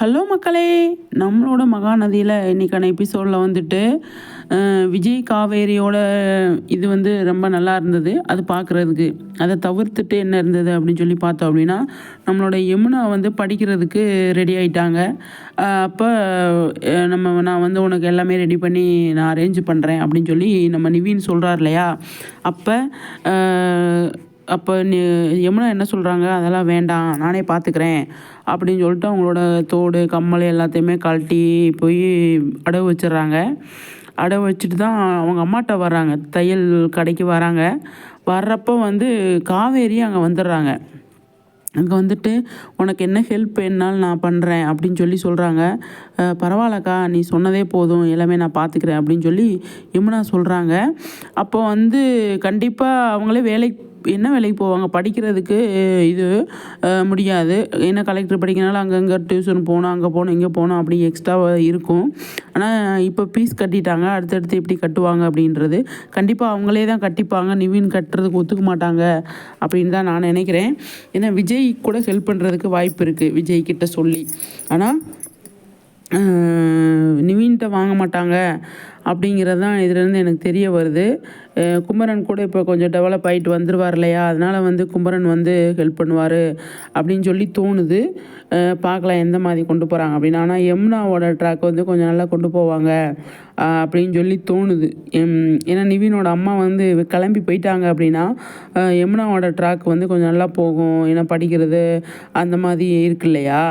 Hello மக்களே, நம்மளோட மகாநதியில் இன்றைக்கான எபிசோடில் வந்துட்டு விஜய் காவேரியோட இது வந்து ரொம்ப நல்லா இருந்தது அது பார்க்குறதுக்கு. அதை தவிர்த்துட்டு என்ன இருந்தது அப்படின்னு சொல்லி பார்த்தோம் அப்படின்னா, நம்மளோட யமுனா வந்து படிக்கிறதுக்கு ரெடி ஆகிட்டாங்க. அப்போ நான் வந்து உனக்கு எல்லாமே ரெடி பண்ணி நான் அரேஞ்ச் பண்ணுறேன் அப்படின்னு சொல்லி நம்ம நிவின் சொல்கிறார் இல்லையா. அப்போ யமுனா என்ன சொல்கிறாங்க, அதெல்லாம் வேண்டாம் நானே பார்த்துக்கிறேன் அப்படின்னு சொல்லிட்டு அவங்களோட தோடு கம்மல் எல்லாத்தையுமே கழட்டி போய் அடவு வச்சிடுறாங்க. அடவு வச்சுட்டு தான் அவங்க அம்மாட்ட வர்றாங்க, தையல் கடைக்கு வராங்க. வர்றப்போ வந்து காவேரி அங்கே வந்துடுறாங்க. அங்கே வந்துட்டு உனக்கு என்ன ஹெல்ப் வேணுனாலும் நான் பண்ணுறேன் அப்படின்னு சொல்லி சொல்கிறாங்க. பரவாயில்லக்கா, நீ சொன்னதே போதும், எல்லாமே நான் பார்த்துக்கிறேன் அப்படின்னு சொல்லி யமுனா சொல்கிறாங்க. அப்போ வந்து கண்டிப்பாக அவங்களே என்ன வேலைக்கு போவாங்க, படிக்கிறதுக்கு இது முடியாது. ஏன்னா கலெக்டர் படிக்கிறனால அங்கங்கே டியூஷன் போகணும், அங்கே போகணும், இங்கே போகணும், அப்படி எக்ஸ்ட்ராவாக இருக்கும். ஆனால் இப்போ ஃபீஸ் கட்டிட்டாங்க, அடுத்தடுத்து எப்படி கட்டுவாங்க அப்படின்றது கண்டிப்பாக அவங்களே தான் கட்டிப்பாங்க. நிவின் கட்டுறதுக்கு ஒத்துக்க மாட்டாங்க அப்படின்னு தான் நான் நினைக்கிறேன். ஏன்னா விஜய் கூட ஹெல்ப் பண்ணுறதுக்கு வாய்ப்பு இருக்குது விஜய் கிட்ட சொல்லி. ஆனால் நிவின்கிட்ட வாங்க மாட்டாங்க அப்படிங்கிறது தான் இதுலேருந்து எனக்கு தெரிய வருது. குமரன் கூட இப்போ கொஞ்சம் டெவலப் ஆகிட்டு வந்துடுவார் இல்லையா, அதனால் வந்து குமரன் வந்து ஹெல்ப் பண்ணுவார் அப்படின்னு சொல்லி தோணுது. பார்க்கலாம் எந்த மாதிரி கொண்டு போகிறாங்க அப்படின்னு. ஆனால் யமுனாவோட ட்ராக் வந்து கொஞ்சம் நல்லா கொண்டு போவாங்க அப்படின்னு சொல்லி தோணுது. ஏன்னா நிவினோட அம்மா வந்து கிளம்பி போயிட்டாங்க அப்படின்னா யமுனாவோட ட்ராக் வந்து கொஞ்சம் நல்லா போகும். ஏன்னா படிக்கிறது அந்த மாதிரி இருக்கு இல்லையா.